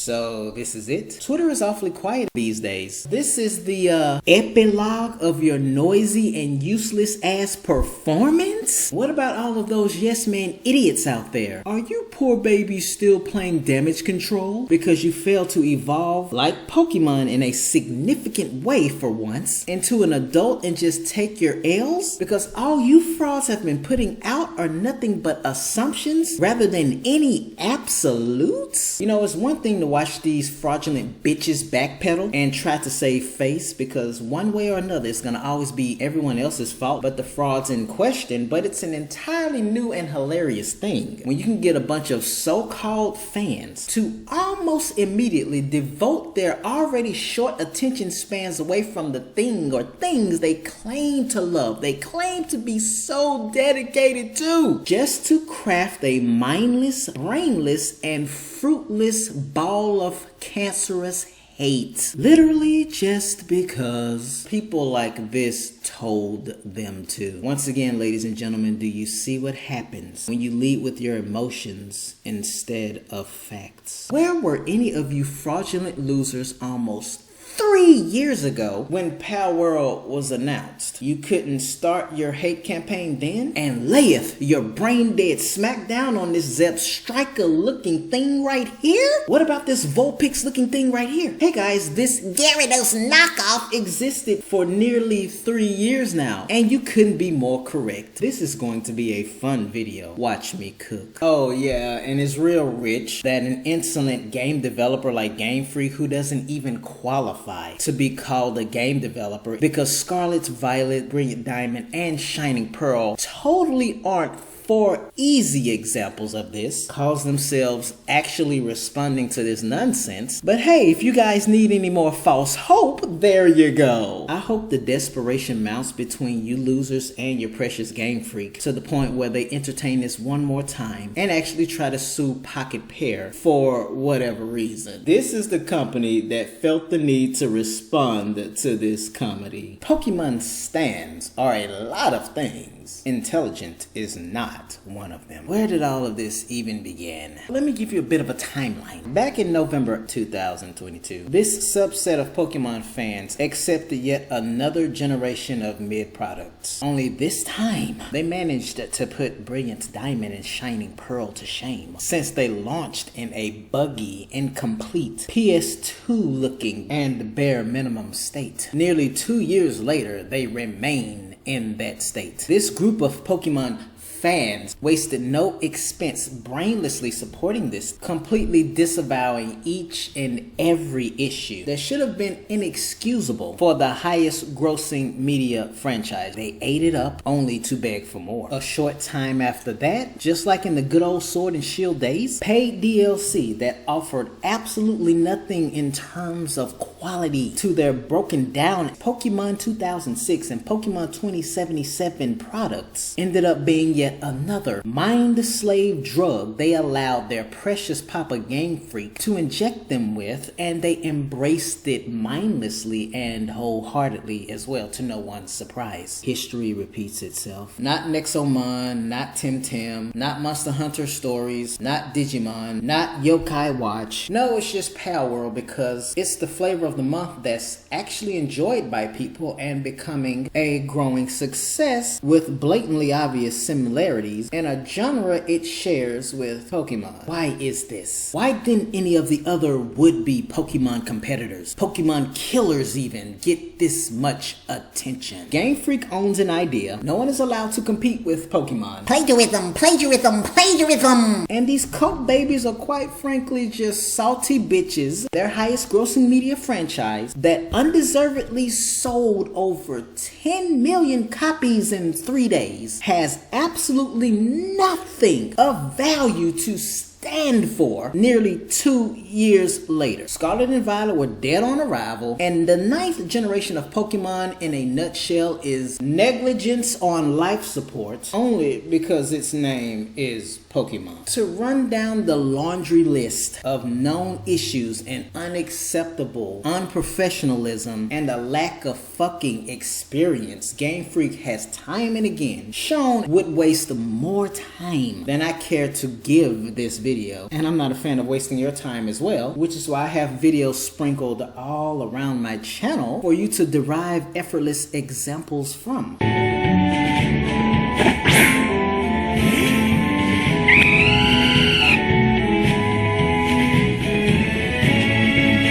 So this is it? Twitter is awfully quiet these days. This is the epilogue of your noisy and useless ass performance? What about all of those yes man idiots out there? Are you poor babies still playing damage control because you failed to evolve like Pokemon in a significant way for once into an adult and just take your L's? Because all you frauds have been putting out are nothing but assumptions rather than any absolutes? You know, it's one thing to watch these fraudulent bitches backpedal and try to save face, because one way or another it's gonna always be everyone else's fault but the frauds in question. But it's an entirely new and hilarious thing when you can get a bunch of so-called fans to almost immediately devote their already short attention spans away from the thing or things they claim to love, they claim to be so dedicated to, just to craft a mindless, brainless, and fruitless ball of cancerous hate. Literally just because people like this told them to. Once again, ladies and gentlemen, do you see what happens when you lead with your emotions instead of facts? Where were any of you fraudulent losers almost 3 years ago when Palworld was announced? You couldn't start your hate campaign then and layeth your brain dead smack down on this Zeb Striker looking thing right here? What about this Vulpix looking thing right here? Hey guys, this Gyarados knockoff existed for nearly 3 years now, and you couldn't be more correct. This is going to be a fun video. Watch me cook. Oh yeah, and it's real rich that an insolent game developer like Game Freak, who doesn't even qualify to be called a game developer because Scarlet, Violet, Brilliant Diamond, and Shining Pearl totally aren't 4 easy examples of this, calls themselves actually responding to this nonsense. But hey, if you guys need any more false hope, there you go. I hope the desperation mounts between you losers and your precious Game Freak to the point where they entertain this one more time and actually try to sue Pocket Pair for whatever reason. This is the company that felt the need to respond to this comedy. Pokemon stans are a lot of things. Intelligent is not one of them. Where did all of this even begin? Let me give you a bit of a timeline. Back in November 2022, this subset of Pokemon fans accepted yet another generation of mid products. Only this time, they managed to put Brilliant Diamond and Shining Pearl to shame, since they launched in a buggy, incomplete, PS2 looking, and bare minimum state. Nearly 2 years later, they remain in that state. This group of Pokemon fans wasted no expense brainlessly supporting this, completely disavowing each and every issue that should have been inexcusable for the highest grossing media franchise. They ate it up only to beg for more. A short time after that, just like in the good old Sword and Shield days, paid DLC that offered absolutely nothing in terms of quality to their broken down Pokemon 2006 and Pokemon 2077 products ended up being yet another mind slave drug they allowed their precious Papa Game Freak to inject them with, and they embraced it mindlessly and wholeheartedly as well, to no one's surprise. History repeats itself. Not Nexomon, not Temtem, not Monster Hunter Stories, not Digimon, not Yokai Watch. No, it's just Palworld, because it's the flavor of the month that's actually enjoyed by people and becoming a growing success with blatantly obvious similarities in a genre it shares with Pokemon. Why is this? Why didn't any of the other would-be Pokemon competitors, Pokemon killers even, get this much attention? Game Freak owns an idea. No one is allowed to compete with Pokemon. Plagiarism, plagiarism, plagiarism! And these Coke babies are quite frankly just salty bitches. Their highest grossing media franchise that undeservedly sold over 10 million copies in 3 days has absolutely nothing of value to stand for nearly 2 years later. Scarlet and Violet were dead on arrival, and the 9th generation of Pokemon in a nutshell is negligence on life support only because its name is Pokemon. To run down the laundry list of known issues and unacceptable unprofessionalism and a lack of fucking experience, Game Freak has time and again shown would waste more time than I care to give this video. And I'm not a fan of wasting your time as well. well, which is why I have videos sprinkled all around my channel for you to derive effortless examples from.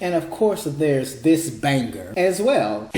And of course, there's this banger as well.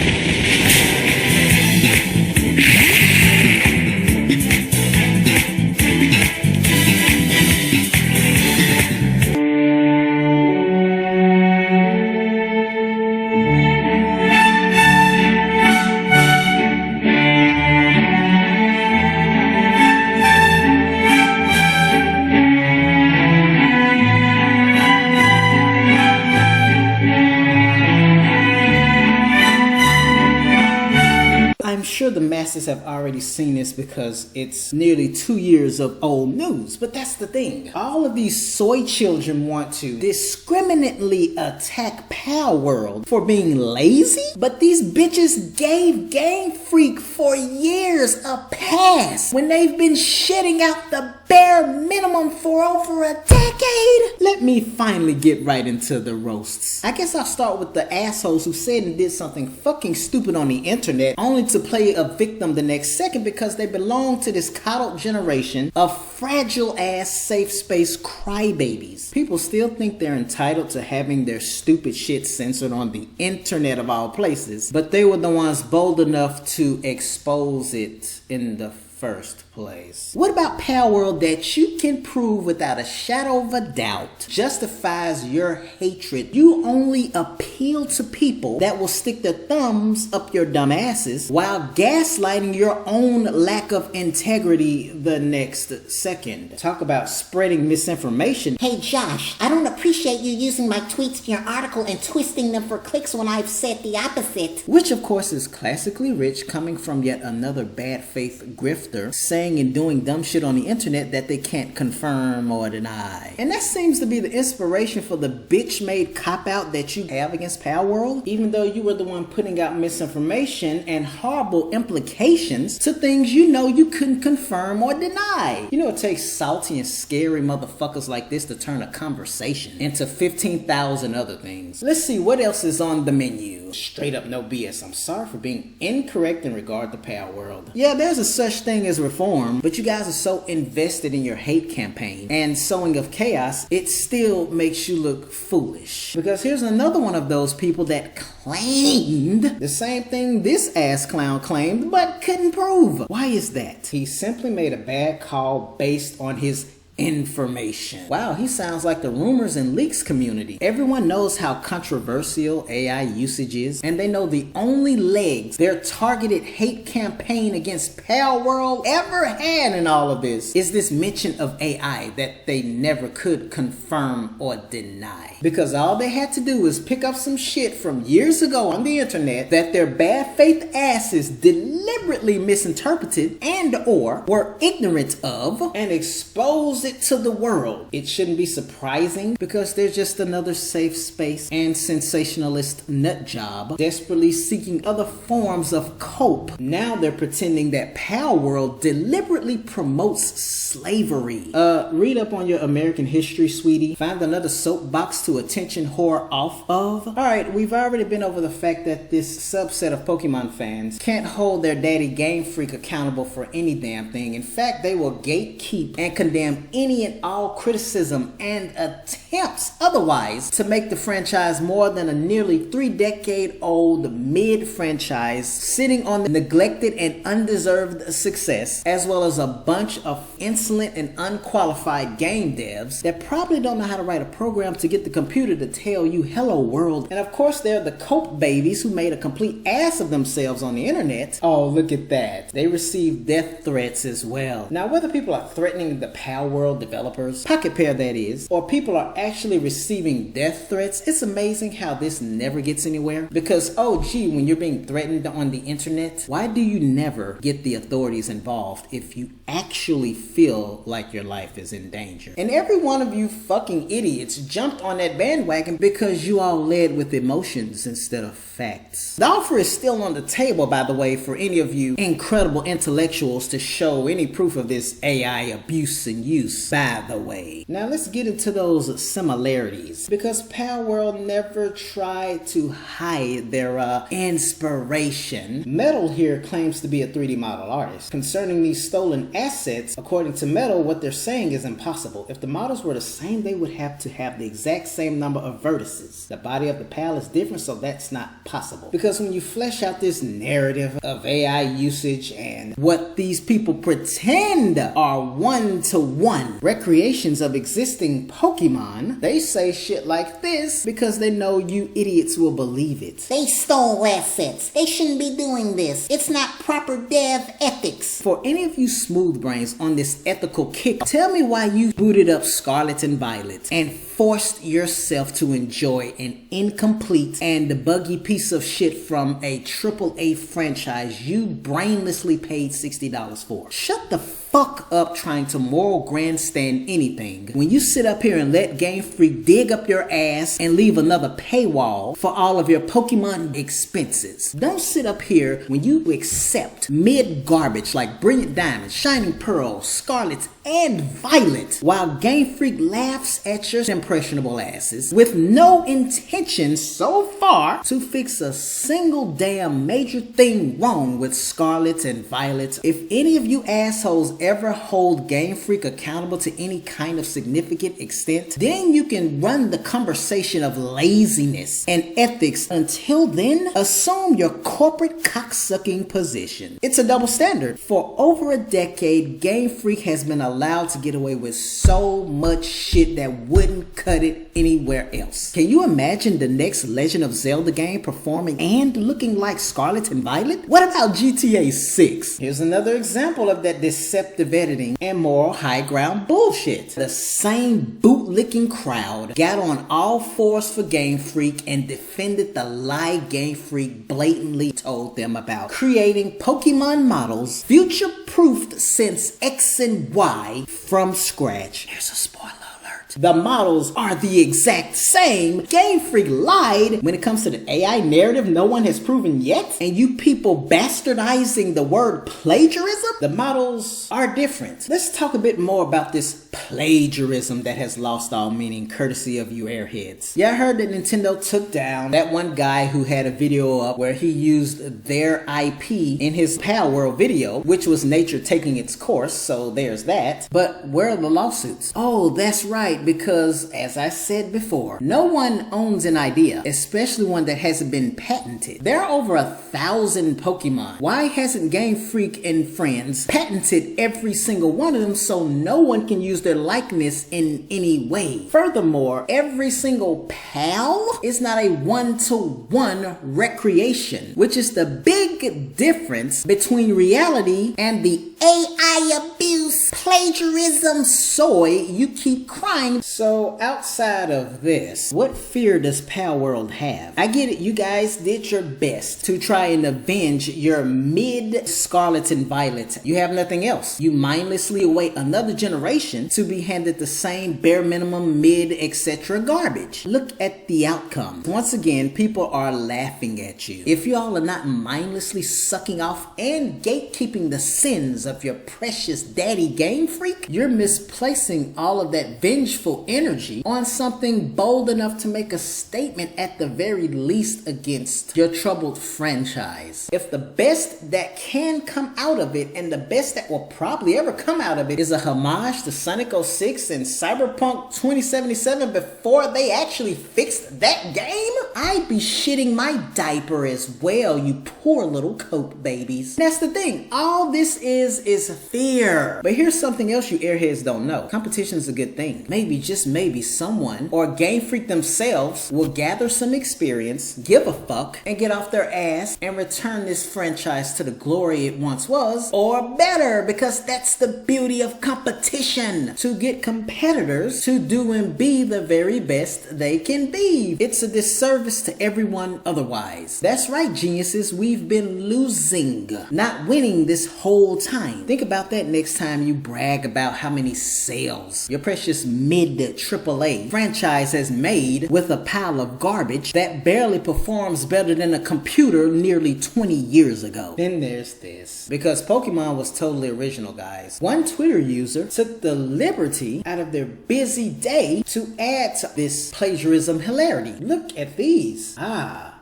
I'm sure the masses have already seen this because it's nearly 2 years of old news, but that's the thing. All of these soy children want to discriminately attack Palworld for being lazy, but these bitches gave Game Freak for years a pass when they've been shitting out the bare minimum for over a decade. Let me finally get right into the roasts. I guess I'll start with the assholes who said and did something fucking stupid on the internet only to play a victim the next second because they belong to this coddled generation of fragile ass safe space crybabies. People still think they're entitled to having their stupid shit censored on the internet of all places, but they were the ones bold enough to expose it in the first place. What about Palworld that you can prove without a shadow of a doubt justifies your hatred? You only appeal to people that will stick their thumbs up your dumb asses while gaslighting your own lack of integrity the next second. Talk about spreading misinformation. Hey Josh, I don't appreciate you using my tweets in your article and twisting them for clicks when I've said the opposite. Which of course is classically rich, coming from yet another bad faith grifter saying and doing dumb shit on the internet that they can't confirm or deny. And that seems to be the inspiration for the bitch-made cop-out that you have against Palworld, even though you were the one putting out misinformation and horrible implications to things you know you couldn't confirm or deny. You know, it takes salty and scary motherfuckers like this to turn a conversation into 15,000 other things. Let's see what else is on the menu. Straight up no BS. I'm sorry for being incorrect in regard to Palworld. Yeah, there's a such thing as reform, but you guys are so invested in your hate campaign and sowing of chaos, it still makes you look foolish. Because here's another one of those people that claimed the same thing this ass clown claimed, but couldn't prove. Why is that? He simply made a bad call based on his information. Wow, he sounds like the rumors and leaks community. Everyone knows how controversial AI usage is, and they know the only legs their targeted hate campaign against Palworld ever had in all of this is this mention of AI that they never could confirm or deny. Because all they had to do is pick up some shit from years ago on the internet that their bad faith asses deliberately misinterpreted and or were ignorant of and exposed it to the world. It shouldn't be surprising because they're just another safe space and sensationalist nut job desperately seeking other forms of cope. Now they're pretending that Palworld deliberately promotes slavery. Read up on your American history, sweetie. Find another soapbox to attention whore off of. Alright, we've already been over the fact that this subset of Pokemon fans can't hold their daddy Game Freak accountable for any damn thing. In fact, they will gatekeep and condemn any and all criticism and attempts otherwise to make the franchise more than a nearly 3-decade-old mid-franchise sitting on the neglected and undeserved success, as well as a bunch of insolent and unqualified game devs that probably don't know how to write a program to get the computer to tell you hello world. And of course they're the cope babies who made a complete ass of themselves on the internet. Oh, look at that. They received death threats as well. Now whether people are threatening the Palworld developers, Pocket Pair that is, or people are actually receiving death threats, it's amazing how this never gets anywhere. Because oh gee, when you're being threatened on the internet, why do you never get the authorities involved if you actually feel like your life is in danger? And every one of you fucking idiots jumped on that bandwagon because you all led with emotions instead of facts. The offer is still on the table, by the way, for any of you incredible intellectuals to show any proof of this AI abuse and use. abuse, by the way. Now let's get into those similarities, because Palworld never tried to hide their inspiration. Metal here claims to be a 3D model artist. Concerning these stolen assets, according to Metal, what they're saying is impossible. If the models were the same, they would have to have the exact same number of vertices. The body of the PAL is different, so that's not possible. Because when you flesh out this narrative of AI usage and what these people pretend are one-to-one recreations of existing Pokemon, they say shit like this because they know you idiots will believe it. They stole assets. They shouldn't be doing this. It's not proper dev ethics. For any of you smooth brains on this ethical kick, tell me why you booted up Scarlet and Violet and forced yourself to enjoy an incomplete and buggy piece of shit from a AAA franchise you brainlessly paid $60 for. Shut the fuck up trying to moral grandstand anything when you sit up here and let Game Freak dig up your ass and leave another paywall for all of your Pokemon expenses. Don't sit up here when you accept mid garbage like Brilliant Diamond, Shining Pearl, Scarlet, and Violet, while Game Freak laughs at your impressionable asses with no intention so far to fix a single damn major thing wrong with Scarlet and Violet. If any of you assholes ever hold Game Freak accountable to any kind of significant extent, then you can run the conversation of laziness and ethics. Until then, assume your corporate cocksucking position. It's a double standard. For over a decade, Game Freak has been allowed to get away with so much shit that wouldn't cut it anywhere else. Can you imagine the next Legend of Zelda game performing and looking like Scarlet and Violet? What about GTA 6? Here's another example of that deceptive editing and moral high ground bullshit. The same bootlicking crowd got on all fours for Game Freak and defended the lie Game Freak blatantly told them about creating Pokemon models future-proofed since X and Y from scratch. Here's a spoiler alert. The models are the exact same. Game Freak lied when it comes to the AI narrative no one has proven yet. And you people bastardizing the word plagiarism? The models are different. Let's talk a bit more about this plagiarism that has lost all meaning courtesy of you airheads. Yeah, I heard that Nintendo took down that one guy who had a video up where he used their IP in his Palworld video, which was nature taking its course, so there's that. But where are the lawsuits? Oh, that's right, because as I said before, no one owns an idea, especially one that hasn't been patented. There are over 1,000 Pokemon. Why hasn't Game Freak and friends patented every single one of them so no one can use their likeness in any way? Furthermore, every single PAL is not a one-to-one recreation, which is the big difference between reality and the AI abuse, plagiarism, soy you keep crying. So outside of this, what fear does Palworld have? I get it, you guys did your best to try and avenge your mid Scarlet and Violet. You have nothing else. You mindlessly await another generation to be handed the same bare minimum mid etc. garbage. Look at the outcome. Once again, people are laughing at you. If y'all are not mindlessly sucking off and gatekeeping the sins of your precious daddy Game Freak, you're misplacing all of that vengeful energy on something bold enough to make a statement at the very least against your troubled franchise. If the best that can come out of it and the best that will probably ever come out of it is a homage to Sonic 06 and Cyberpunk 2077 before they actually fixed that game, I'd be shitting my diaper as well, you poor little cope babies. That's the thing. All this is fear. But here's something else you airheads don't know. Competition is a good thing. Maybe, just maybe, someone or Game Freak themselves will gather some experience, give a fuck, and get off their ass and return this franchise to the glory it once was, or better, because that's the beauty of competition. To get competitors to do and be the very best they can be. It's a disservice to everyone otherwise. That's right, geniuses. We've been losing, not winning this whole time. Think about that next time you brag about how many sales your precious mid to AAA franchise has made with a pile of garbage that barely performs better than a computer nearly 20 years ago. Then there's this. Because Pokemon was totally original, guys. One Twitter user took the liberty out of their busy day to add to this plagiarism hilarity. Look at these.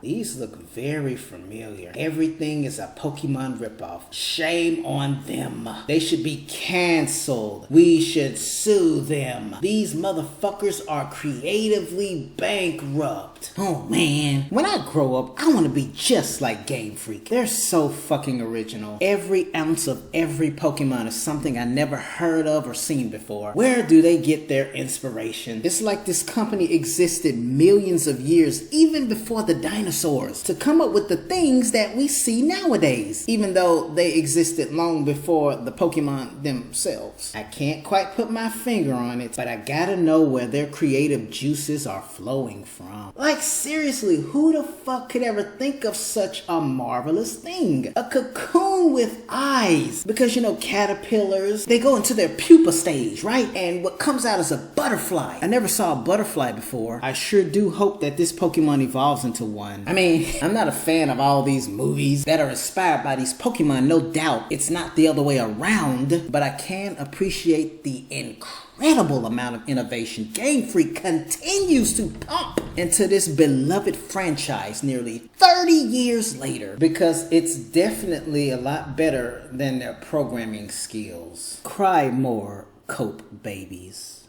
These look very familiar. Everything is a Pokemon ripoff. Shame on them. They should be canceled. We should sue them. These motherfuckers are creatively bankrupt. Oh man. When I grow up, I want to be just like Game Freak. They're so fucking original. Every ounce of every Pokemon is something I never heard of or seen before. Where do they get their inspiration? It's like this company existed millions of years, even before the dinosaurs, to come up with the things that we see nowadays, even though they existed long before the Pokemon themselves. I can't quite put my finger on it, but I gotta know where their creative juices are flowing from. Like seriously, who the fuck could ever think of such a marvelous thing? A cocoon with eyes. Because you know, caterpillars, they go into their pupa stage, right? And what comes out is a butterfly. I never saw a butterfly before. I sure do hope that this Pokemon evolves into one. I mean, I'm not a fan of all these movies that are inspired by these Pokemon, no doubt. It's not the other way around, but I can appreciate the incredible amount of innovation Game Freak continues to pump into this beloved franchise nearly 30 years later, because it's definitely a lot better than their programming skills. Cry more, Cope babies.